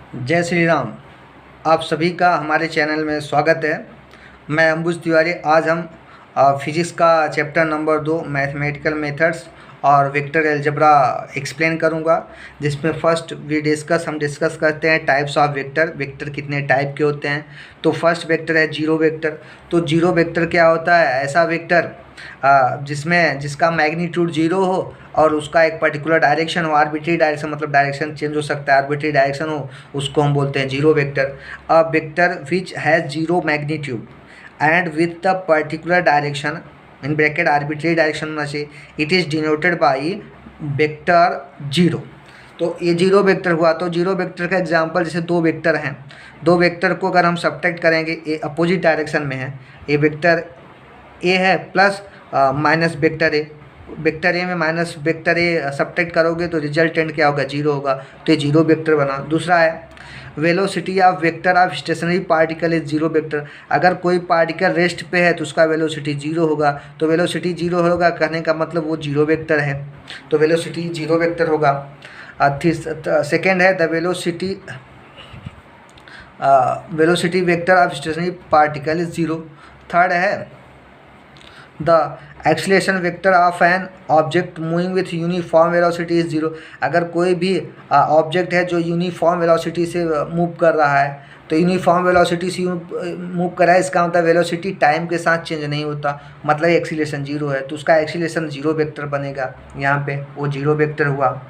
जय श्री राम। आप सभी का हमारे चैनल में स्वागत है। मैं अंबुज तिवारी। आज हम फिजिक्स का चैप्टर नंबर 2 मैथमेटिकल मेथड्स और वेक्टर अलजेब्रा एक्सप्लेन करूंगा, जिसमें फर्स्ट हम डिस्कस करते हैं टाइप्स ऑफ वेक्टर। वेक्टर कितने टाइप के होते हैं। तो फर्स्ट वेक्टर है जीरो वेक्टर। तो जीरो वेक्टर क्या होता है? ऐसा वेक्टर जिसका मैग्नीट्यूड जीरो हो और उसका एक पर्टिकुलर डायरेक्शन हो, आर्बिट्री डायरेक्शन, मतलब डायरेक्शन चेंज हो सकता है, आर्बिट्री डायरेक्शन हो, उसको हम बोलते हैं zero vector. A vector which has zero magnitude and with the particular direction in bracket arbitrary direction होना चाहिए, it is denoted by vector zero. तो ये जीरो वेक्टर हुआ। तो जीरो वेक्टर का एग्जांपल, जैसे दो वेक्टर हैं, दो वेक्टर को अगर हम सब्ट्रैक्ट करेंगे, ए अपोजिट डायरेक्शन में है, ये वेक्टर ए है प्लस माइनस वेक्टर ए में माइनस वेक्टर ए सब्ट्रैक्ट करोगे तो रिजल्टेंट क्या होगा? जीरो होगा। तो ये जीरो वेक्टर बना। दूसरा है velocity of vector of stationery particle is zero vector. अगर कोई पार्टिकल रेस्ट पे है तो उसका वेलोसिटी जीरो होगा। तो वेलोसिटी जीरो होगा कहने का मतलब वो जीरो वेक्टर है, तो वेलोसिटी जीरो वेक्टर होगा। सेकेंड है the velocity vector of stationery particle is zero. Third है the acceleration vector of an object moving with uniform velocity is zero. अगर कोई भी ऑब्जेक्ट है जो यूनिफॉर्म वेलोसिटी से मूव कर रहा है, तो यूनिफॉर्म वेलोसिटी से मूव कर रहा है, इसका मतलब वेलोसिटी टाइम के साथ चेंज नहीं होता, मतलब एक्सीलरेशन जीरो है, तो उसका एक्सीलरेशन जीरो वेक्टर बनेगा। यहाँ पे वो जीरो वेक्टर हुआ।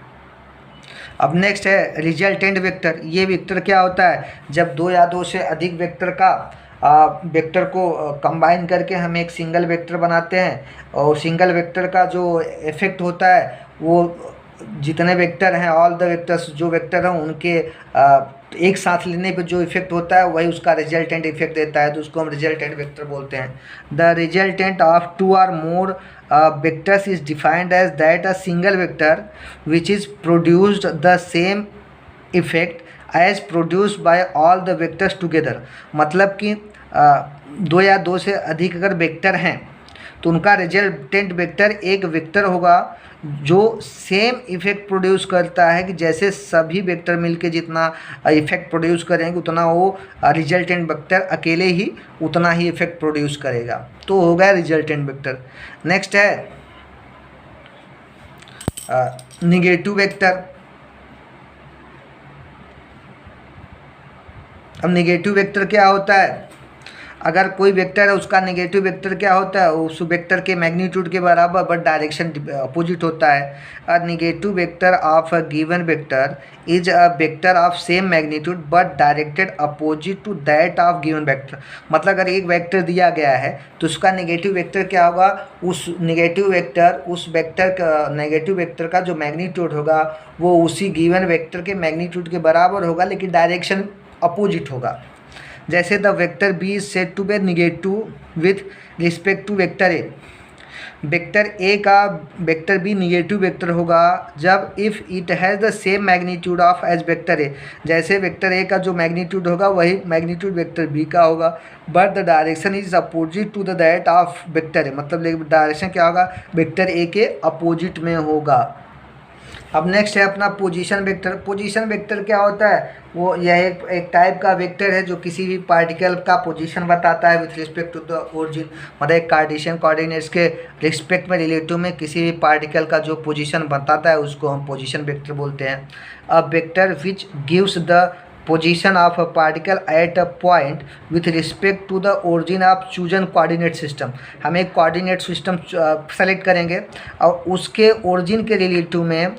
अब नेक्स्ट है रिजल्टेंट वेक्टर। ये वेक्टर क्या होता है? जब दो या दो से अधिक वेक्टर का वेक्टर को कंबाइन करके हम एक सिंगल वेक्टर बनाते हैं, और सिंगल वेक्टर का जो इफेक्ट होता है वो जितने वेक्टर हैं, ऑल द वेक्टर्स जो वेक्टर हैं उनके एक साथ लेने पे जो इफेक्ट होता है वही उसका रिजल्टेंट इफेक्ट देता है, तो उसको हम रिजल्टेंट वेक्टर बोलते हैं। The resultant of two or more vectors is defined as that a single vector which is produced the same effect as produced by all the vectors together. मतलब कि दो या दो से अधिक अगर वेक्टर हैं तो उनका रिजल्टेंट वेक्टर एक वेक्टर होगा जो सेम इफेक्ट प्रोड्यूस करता है, कि जैसे सभी वेक्टर मिलके जितना इफेक्ट प्रोड्यूस करेंगे उतना वो रिजल्टेंट वेक्टर अकेले ही उतना ही इफेक्ट प्रोड्यूस करेगा, तो हो गया रिजल्टेंट वेक्टर। नेक्स्ट है निगेटिव वेक्टर। अब निगेटिव वेक्टर क्या होता है? अगर कोई वेक्टर है उसका नेगेटिव वेक्टर क्या होता है? उस वेक्टर के मैग्नीट्यूड के बराबर बट डायरेक्शन अपोजिट होता है। A negative vector of a given vector is a vector of same magnitude but directed opposite to that of given vector. मतलब अगर एक वेक्टर दिया गया है तो उसका नेगेटिव वेक्टर क्या होगा? उस वेक्टर का नेगेटिव वेक्टर का जो मैग्नीट्यूड होगा वो उसी गिवन वेक्टर के मैग्नीट्यूड के बराबर होगा, लेकिन डायरेक्शन अपोजिट होगा। जैसे the vector B is said to be negative with respect to vector A. Vector A का वेक्टर बी निगेटिव वेक्टर होगा जब if it has the same magnitude of as vector A. जैसे vector A का जो magnitude होगा वही magnitude vector B का होगा, but the direction is opposite to the that of vector A. मतलब डायरेक्शन क्या होगा? वेक्टर ए के अपोजिट में होगा। अब नेक्स्ट है अपना पोजीशन वेक्टर। पोजीशन वेक्टर क्या होता है? वो यह एक टाइप का वेक्टर है जो किसी भी पार्टिकल का पोजीशन बताता है with respect to the origin. मतलब एक कार्टेशियन कोऑर्डिनेट्स के रिस्पेक्ट में, रिलेटिव में किसी भी पार्टिकल का जो पोजीशन बताता है उसको हम पोजीशन वेक्टर बोलते हैं। A vector which gives the position of a particle at a point with respect to the origin of chosen coordinate system। हम एक कोऑर्डिनेट सिस्टम सेलेक्ट करेंगे और उसके ओरिजिन के रिलेटिव में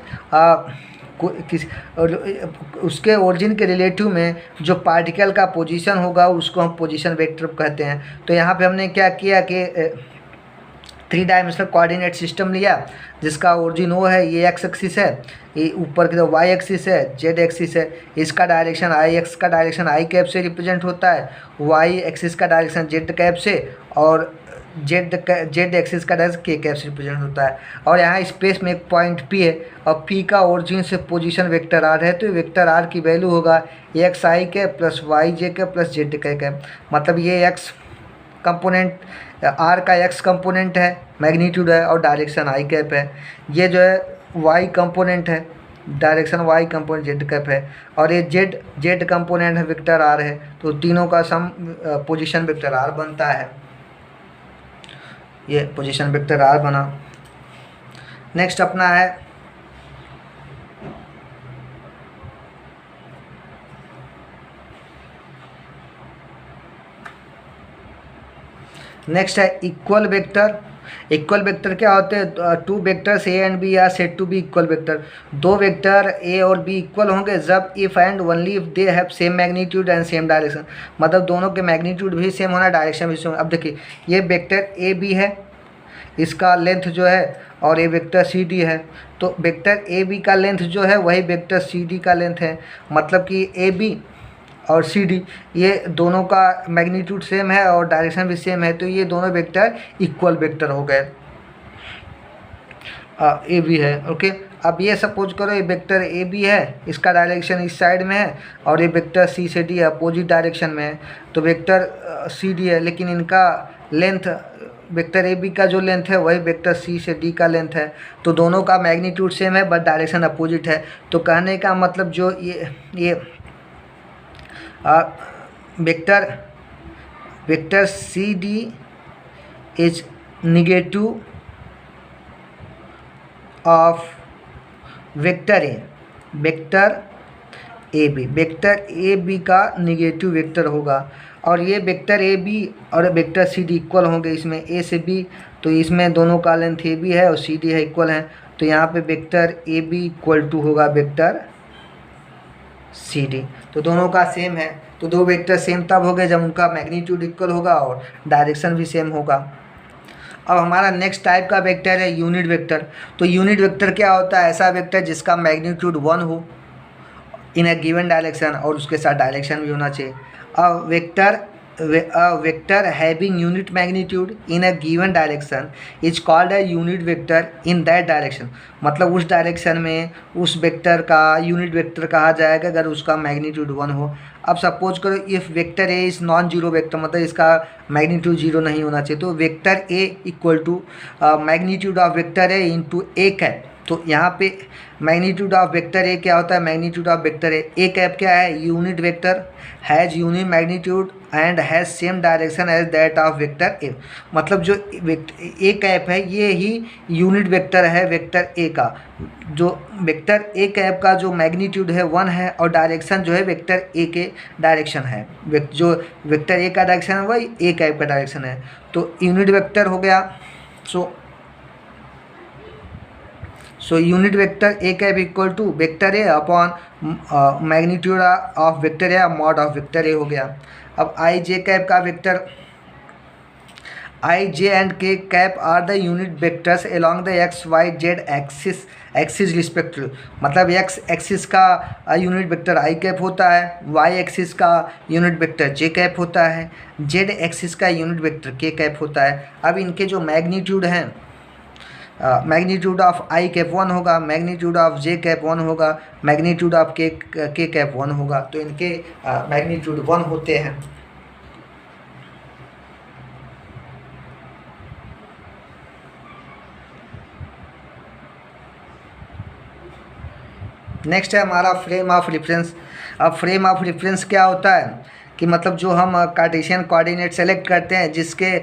उसके ओरिजिन के रिलेटिव में जो पार्टिकल का पोजीशन होगा उसको हम पोजीशन वेक्टर कहते हैं। तो यहाँ पे हमने क्या किया कि थ्री डायमेंशनल कोऑर्डिनेट सिस्टम लिया जिसका ओरिजिन ओ है, ये एक्स एक्सिस है, ये ऊपर की तरफ वाई एक्सिस है, जेड एक्सिस है, इसका डायरेक्शन आई एक्स का डायरेक्शन आई कैप से रिप्रेजेंट होता है, वाई एक्सिस का डायरेक्शन जेड कैप से, और जेड एक्सिस का डायरेक्शन के कैप से रिप्रेजेंट होता है। और यहाँ स्पेस में एक पॉइंट पी है और पी का ओरिजिन से पोजीशन वेक्टर आर है, तो वेक्टर आर की वैल्यू होगा X I cap plus Y J cap plus Z cap. मतलब ये एक्स कंपोनेंट आर का एक्स कंपोनेंट है, मैग्नीट्यूड है, और डायरेक्शन आई कैप है। ये जो है वाई कंपोनेंट है, direction Y component Z cap है, और ये जेड कंपोनेंट है वेक्टर आर है, तो तीनों का सम पोजीशन वेक्टर आर बनता है। ये पोजीशन वेक्टर आर बना। नेक्स्ट अपना है इक्वल वेक्टर। इक्वल वेक्टर क्या होते हैं? Two vectors A and B are said to be equal vector. दो वेक्टर ए और बी इक्वल होंगे जब if and only if they have same magnitude and same direction, मतलब दोनों के मैग्नीट्यूड भी सेम होना, डायरेक्शन भी सेम। अब देखिए ये वेक्टर ए बी है, इसका लेंथ जो है, और ये वेक्टर सी डी है, तो वेक्टर ए बी का लेंथ जो है वही वेक्टर सी डी का लेंथ है, मतलब कि ए बी और सी डी ये दोनों का मैग्नीट्यूड सेम है और डायरेक्शन भी सेम है, तो ये दोनों वेक्टर इक्वल वेक्टर हो गए। ए बी है, ओके। अब ये सपोज करो ये वेक्टर ए बी है, इसका डायरेक्शन इस साइड में है, और ये वेक्टर सी से डी अपोजिट डायरेक्शन में है, तो वेक्टर सी डी है, लेकिन इनका लेंथ, वेक्टर ए बी का जो लेंथ है वही वेक्टर सी से डी का लेंथ है, तो दोनों का मैग्नीट्यूड सेम है बट डायरेक्शन अपोजिट है। तो कहने का मतलब जो ये vector C D is negative of vector A B. Vector A B का निगेटिव वेक्टर होगा, और ये वेक्टर ए बी और वेक्टर सी डी इक्वल होंगे, इसमें ए से बी, तो इसमें दोनों का लेंथ ए बी है और सी डी है, इक्वल है, तो यहाँ पे vector A B equal to होगा वेक्टर सी डी, तो दोनों का सेम है। तो दो वेक्टर सेम तब हो गए जब उनका मैग्नीट्यूड इक्वल होगा और डायरेक्शन भी सेम होगा। अब हमारा नेक्स्ट टाइप का वेक्टर है यूनिट वेक्टर। तो यूनिट वेक्टर क्या होता है? ऐसा वेक्टर जिसका मैग्नीट्यूड 1 हो इन ए गिवन डायरेक्शन और उसके साथ डायरेक्शन भी होना चाहिए। A vector having unit magnitude in a given direction is called a unit vector in that direction। मतलब उस डायरेक्शन में उस वेक्टर का यूनिट वेक्टर कहा जाएगा अगर उसका मैग्नीट्यूड 1 हो। अब सपोज करो if vector A is non zero vector, मतलब इसका मैग्नीट्यूड 0 नहीं होना चाहिए, तो vector A equal to magnitude of vector A into A cap. तो यहाँ पे मैग्नीट्यूड ऑफ वेक्टर ए क्या होता है? Magnitude of vector A cap क्या है? Unit vector has unit magnitude and has same direction as that of vector A. मतलब जो ए कैप है ये ही यूनिट वेक्टर है वेक्टर ए का। जो वेक्टर ए कैप का जो मैग्नीट्यूड है 1 है और डायरेक्शन जो है वेक्टर ए के डायरेक्शन है, जो वेक्टर ए का डायरेक्शन है वही ए कैप का डायरेक्शन है, तो यूनिट वेक्टर हो गया। So unit vector A cap equal to vector A upon magnitude of vector A mod of vector A हो गया। अब आई जे कैप का vector, I J and K cap are the unit vectors along the X Y Z axis respective. मतलब X axis का unit vector I cap होता है, Y axis का unit vector J cap होता है, Z axis का unit vector के cap होता है। अब इनके जो मैग्नीट्यूड हैं, मैग्नीट्यूड ऑफ आई कैप 1 होगा, मैग्नीट्यूड ऑफ जे कैप 1 होगा, मैग्नीट्यूड ऑफ के कैप 1 होगा, तो इनके मैग्नीट्यूड 1 होते हैं। नेक्स्ट है हमारा फ्रेम ऑफ रेफरेंस। अब फ्रेम ऑफ रेफरेंस क्या होता है कि मतलब जो हम कार्टेशियन कोऑर्डिनेट सेलेक्ट करते हैं जिसके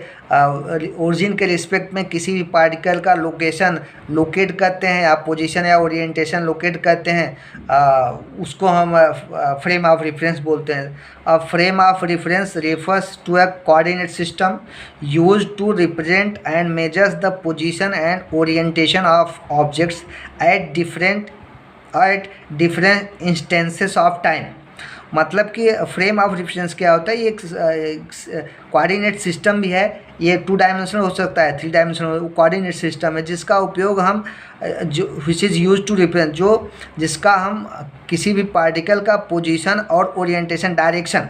ओरिजिन के रिस्पेक्ट में किसी भी पार्टिकल का लोकेशन लोकेट करते हैं या पोजीशन या ओरिएंटेशन लोकेट करते हैं, उसको हम फ्रेम ऑफ रेफरेंस बोलते हैं। अब frame of reference refers to a coordinate system used to represent and measures the position and orientation of objects at different instances of time. मतलब कि फ्रेम ऑफ रेफरेंस क्या होता है? ये एक कोऑर्डिनेट सिस्टम भी है, ये 2 डायमेंशनल हो सकता है, 3 डायमेंशनल कोऑर्डिनेट सिस्टम है जिसका उपयोग हम जो which is use to represent, जो जिसका हम किसी भी पार्टिकल का पोजीशन और ओरिएंटेशन, डायरेक्शन,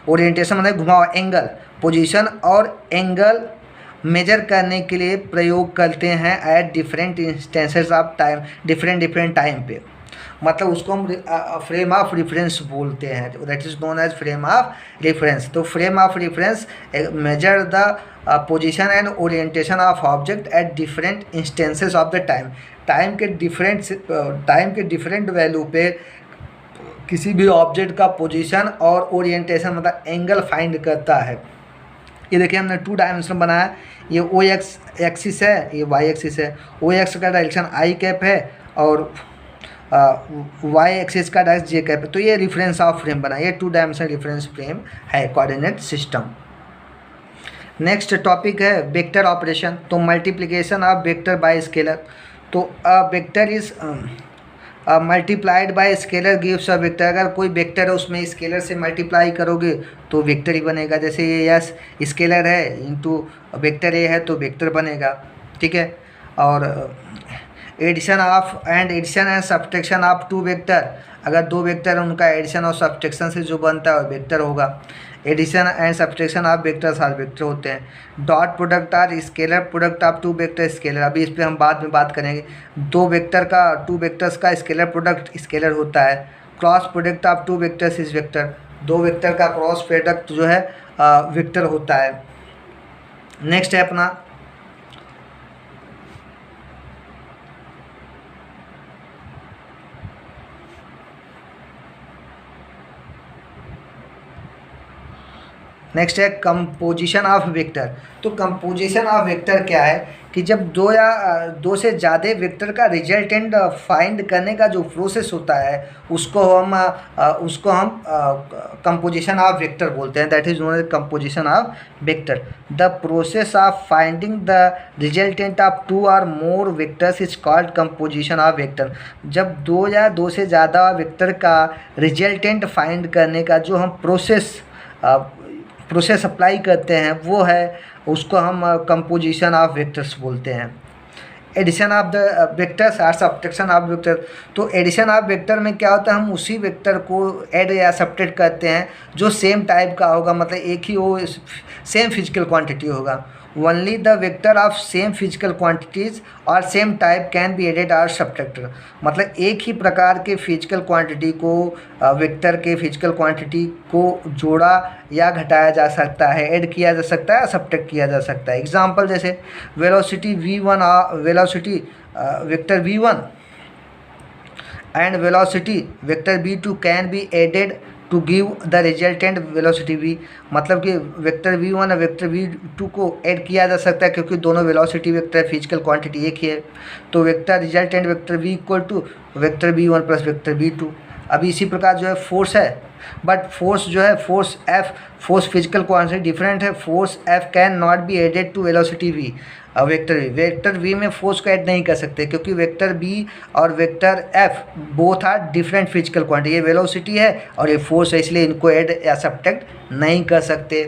ओरिएंटेशन मतलब घुमाव, एंगल, पोजीशन और एंगल मेजर करने के लिए प्रयोग करते हैं at different instances of time, different time पे। मतलब उसको हम फ्रेम ऑफ रेफरेंस बोलते हैं, that is known as frame of reference. तो frame of reference measure the position and orientation of object at different instances of the time. Time के different value पे किसी भी ऑब्जेक्ट का पोजीशन और orientation मतलब एंगल फाइंड करता है। ये देखिए हमने 2 डायमेंशन बनाया, ये ओ एक्स एक्सिस है, ये वाई एक्सिस है। ओ एक्स का डायरेक्शन आई कैप है और वाई एक्सिस का डायरेक्शन जे कैप है। तो ये रेफरेंस ऑफ फ्रेम बना, ये 2 डायमेंशन रेफरेंस फ्रेम है, कोऑर्डिनेट सिस्टम। नेक्स्ट टॉपिक है वेक्टर ऑपरेशन। तो multiplication of vector by scalar. तो vector is multiplied by scalar gives a vector. अगर कोई वेक्टर है उसमें स्केलर से मल्टीप्लाई करोगे तो वेक्टर ही बनेगा। जैसे ये यस स्केलर है इंटू वेक्टर ए है तो वेक्टर बनेगा, ठीक है। और addition and subtraction of 2 vector, अगर 2 वेक्टर उनका एडिशन और सब्ट्रैक्शन से जो बनता है वो वेक्टर होगा। Addition and subtraction of vectors are vector होते हैं। Dot product or scalar product of 2 vector scalar. अभी इस पर हम बाद में बात करेंगे। 2 वेक्टर्स का स्केलर प्रोडक्ट स्केलर होता है। Cross product of 2 vectors is vector. 2 vector का क्रॉस प्रोडक्ट जो है वेक्टर होता है। नेक्स्ट है अपना नेक्स्ट है कंपोजिशन ऑफ वेक्टर। तो कंपोजिशन ऑफ वेक्टर क्या है कि जब 2 या 2 से ज़्यादा वेक्टर का रिजल्टेंट फाइंड करने का जो प्रोसेस होता है उसको हम कंपोजिशन ऑफ वेक्टर बोलते हैं, that is known as composition of vector. The process of finding the resultant of 2 और more vectors is called composition of vector. जब 2 या 2 से ज़्यादा वेक्टर का रिजल्टेंट फाइंड करने का जो हम प्रोसेस अप्लाई करते हैं वो है, उसको हम कंपोजिशन ऑफ वेक्टर्स बोलते हैं। एडिशन ऑफ द वेक्टर्स और सब्ट्रैक्शन ऑफ वेक्टर। तो एडिशन ऑफ वेक्टर में क्या होता है, हम उसी वेक्टर को ऐड या सब्ट्रैक्ट करते हैं जो सेम टाइप का होगा, मतलब एक ही वो सेम फिजिकल क्वांटिटी होगा। Only the vector of same physical quantities और same type can be added और सब्ट्रैक्टेड। मतलब एक ही प्रकार के फिजिकल क्वांटिटी को वेक्टर के फिजिकल क्वांटिटी को जोड़ा या घटाया जा सकता है, ऐड किया जा सकता है, सब्ट्रैक्ट किया जा सकता है। एग्जांपल जैसे velocity vector v1 and velocity vector v2 can be added to give the resultant velocity v। मतलब कि वेक्टर v1 और वेक्टर v2 को ऐड किया जा सकता है क्योंकि दोनों वेलोसिटी वेक्टर फिजिकल क्वांटिटी एक ही है। तो vector resultant vector v equal to vector v1 plus vector v2। अभी इसी प्रकार जो है फोर्स है, बट फोर्स जो है फोर्स फिजिकल क्वांटिटी डिफरेंट है। Force F can not be added to velocity v। Vector v में फोर्स को ऐड नहीं कर सकते क्योंकि वेक्टर b और vector F both are different physical quantity. ये वेलोसिटी है और ये फोर्स है, इसलिए इनको ऐड या सब्ट्रैक्ट नहीं कर सकते।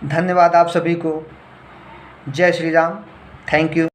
धन्यवाद आप सभी को। जय श्री राम। Thank you.